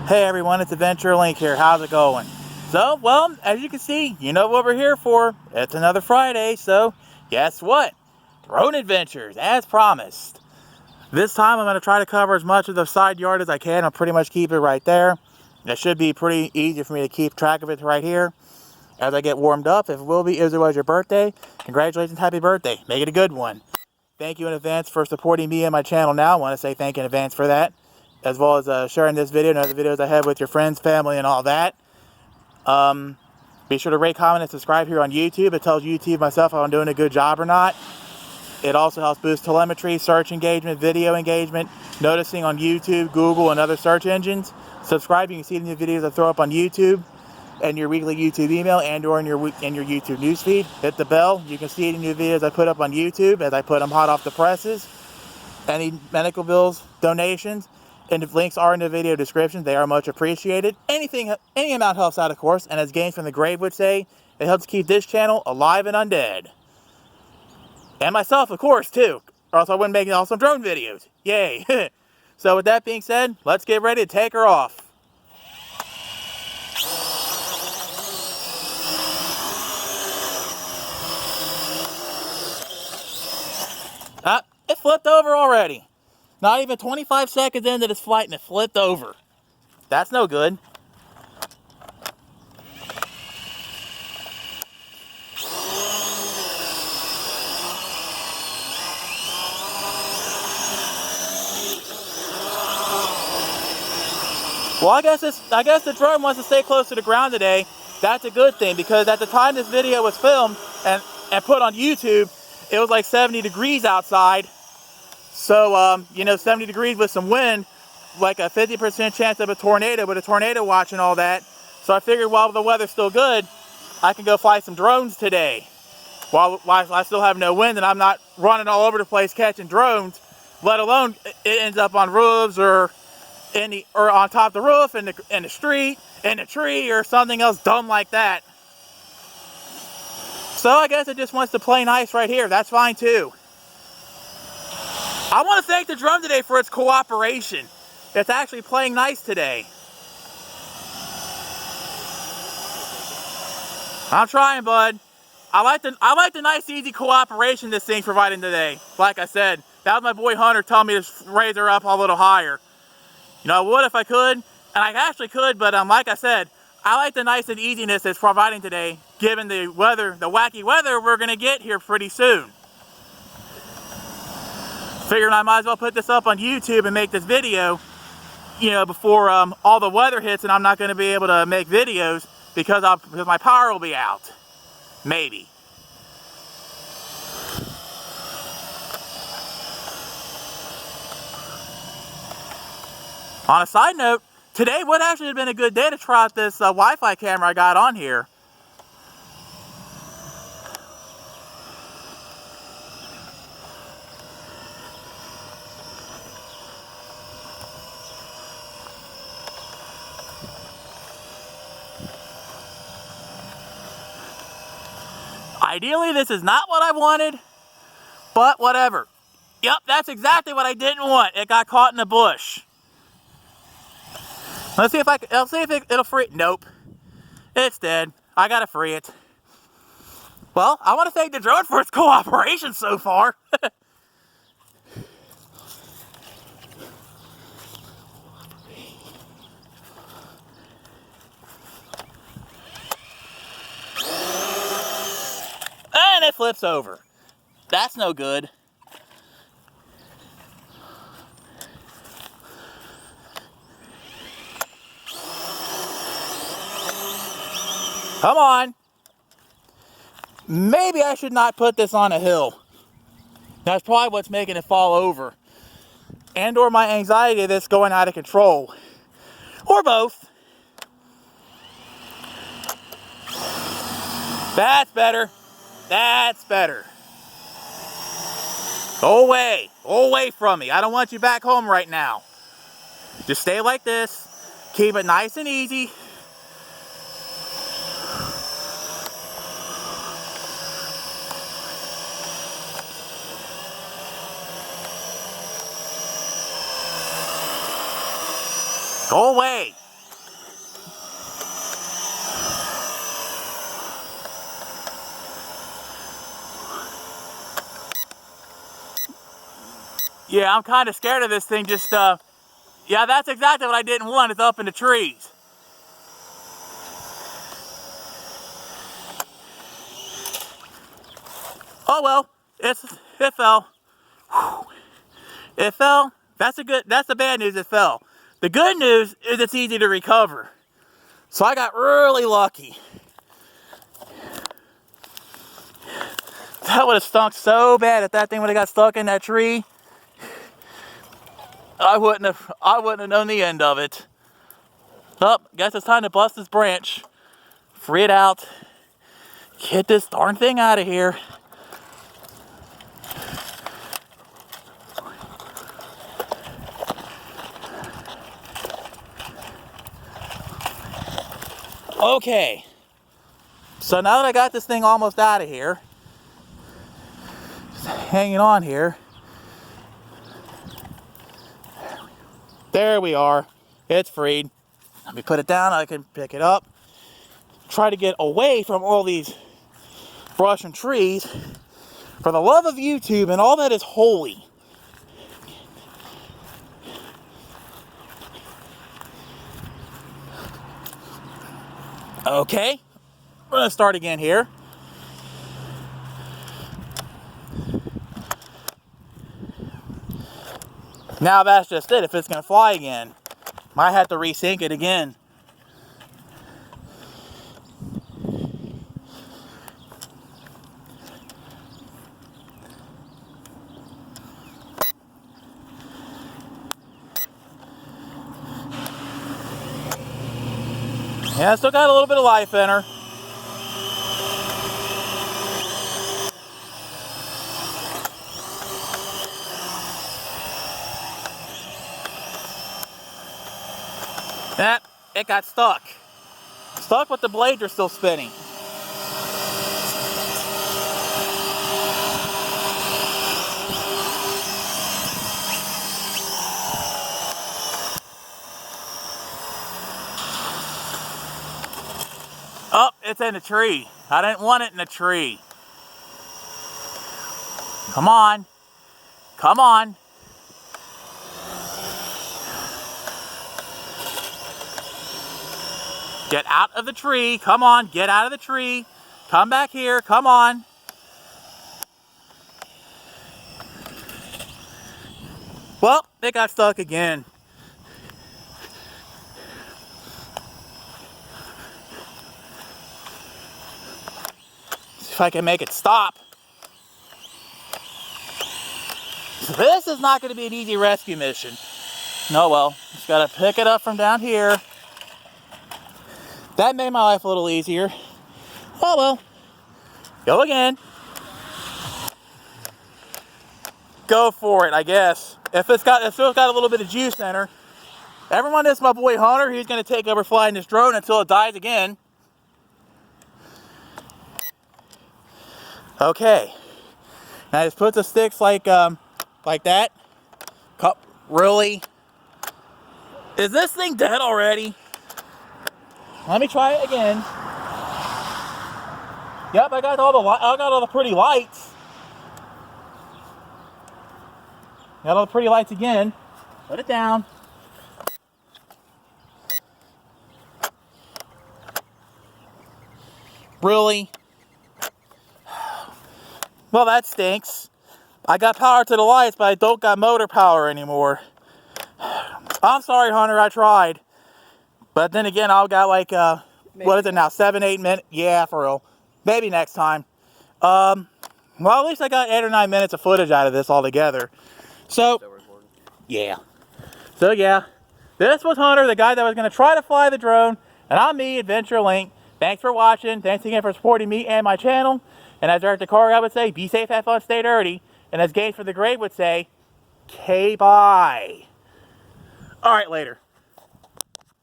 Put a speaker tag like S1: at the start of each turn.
S1: Hey everyone, it's Adventure Link here. How's it going? So, well, as you can see, you know what we're here for. It's another Friday, so guess what? Drone adventures, as promised. This time I'm going to try to cover as much of the side yard as I can. I'll pretty much keep it right there. It should be pretty easy for me to keep track of it right here as I get warmed up. If it will be, as it was your birthday, congratulations, happy birthday. Make it a good one. Thank you in advance for supporting me and my channel now. I want to say thank you in advance for that, as well as sharing this video and other videos I have with your friends, family, and all that. Be sure to rate, comment, and subscribe here on YouTube. It tells YouTube myself if I'm doing a good job or not. It also helps boost telemetry, search engagement, video engagement, noticing on YouTube, Google, and other search engines. Subscribe, you can see the new videos I throw up on YouTube and your weekly YouTube email and or in your YouTube newsfeed. Hit the bell, you can see the new videos I put up on YouTube as I put them hot off the presses. Any medical bills, donations, and the links are in the video description. They are much appreciated. Any amount helps out, of course, and as Games from the Grave would say, it helps keep this channel alive and undead. And myself, of course, too. Or else I wouldn't make awesome drone videos. Yay! So with that being said, let's get ready to take her off. It flipped over already. Not even 25 seconds into this flight and it flipped over. That's no good. Well, I guess the drone wants to stay close to the ground today. That's a good thing, because at the time this video was filmed and put on YouTube, it was like 70 degrees outside. So, 70 degrees with some wind, like a 50% chance of a tornado, with a tornado watch and all that. So I figured while the weather's still good, I can go fly some drones today. While I still have no wind and I'm not running all over the place catching drones, let alone it ends up on roofs or on top of the roof, in the street, in a tree, or something else dumb like that. So I guess it just wants to play nice right here. That's fine too. I want to thank the drone today for its cooperation. It's actually playing nice today. I'm trying, bud. I like the nice, easy cooperation this thing's providing today. Like I said, that was my boy Hunter telling me to raise her up a little higher. You know, I would if I could, and I actually could, but like I said, I like the nice and easiness it's providing today, given the weather, the wacky weather we're gonna get here pretty soon. Figured I might as well put this up on YouTube and make this video, before all the weather hits and I'm not going to be able to make videos because my power will be out. Maybe. On a side note, today would actually have been a good day to try out this Wi-Fi camera I got on here. Ideally, this is not what I wanted, but whatever. Yep, that's exactly what I didn't want. It got caught in a bush. Let's see if it'll free it. Nope. It's dead. I gotta free it. Well, I want to thank the drone for its cooperation so far. And it flips over. That's no good. Come on. Maybe I should not put this on a hill. That's probably what's making it fall over. And or my anxiety of this going out of control. Or both. That's better. That's better. Go away. Go away from me. I don't want you back home right now. Just stay like this. Keep it nice and easy. Go away. Yeah, I'm kind of scared of this thing just, yeah, that's exactly what I didn't want. It's up in the trees. Oh well, it fell. Whew. It fell. That's the bad news, it fell. The good news is it's easy to recover. So I got really lucky. That would have stunk so bad if that thing would have got stuck in that tree. I wouldn't have known the end of it. Oh, guess it's time to bust this branch. Free it out. Get this darn thing out of here. Okay. So now that I got this thing almost out of here, just hanging on here. There we are. It's freed. Let me put it down. I can pick it up. Try to get away from all these brush and trees. For the love of YouTube and all that is holy. Okay. We're going to start again here. Now that's just it. If it's going to fly again, might have to resync it again. Yeah, still got a little bit of life in her. It got stuck. Stuck, but the blades are still spinning. Oh, it's in a tree. I didn't want it in a tree. Come on. Come on. Get out of the tree. Come on, get out of the tree. Come back here. Come on. Well, it got stuck again. See if I can make it stop. This is not going to be an easy rescue mission. No, well, just got to pick it up from down here. That made my life a little easier. Oh well. Go again. Go for it, I guess. If it's still got a little bit of juice in her. Everyone, this is my boy Hunter. He's going to take over flying this drone until it dies again. Okay. Now I just put the sticks like that. Really? Is this thing dead already? Let me try it again. Yep, I got all the pretty lights. Got all the pretty lights again. Put it down. Really? Well, that stinks. I got power to the lights, but I don't got motor power anymore. I'm sorry, Hunter, I tried. But then again, I've got like, what is it now, 7-8 minutes? Yeah, for real. Maybe next time. Well, at least I got 8 or 9 minutes of footage out of this altogether. So, yeah. So, yeah. This was Hunter, the guy that was going to try to fly the drone. And I'm me, Adventure Link. Thanks for watching. Thanks again for supporting me and my channel. And as Eric the Car Guy would say, be safe, have fun, stay dirty. And as Gabe for the Grave would say, K-bye. Alright, later.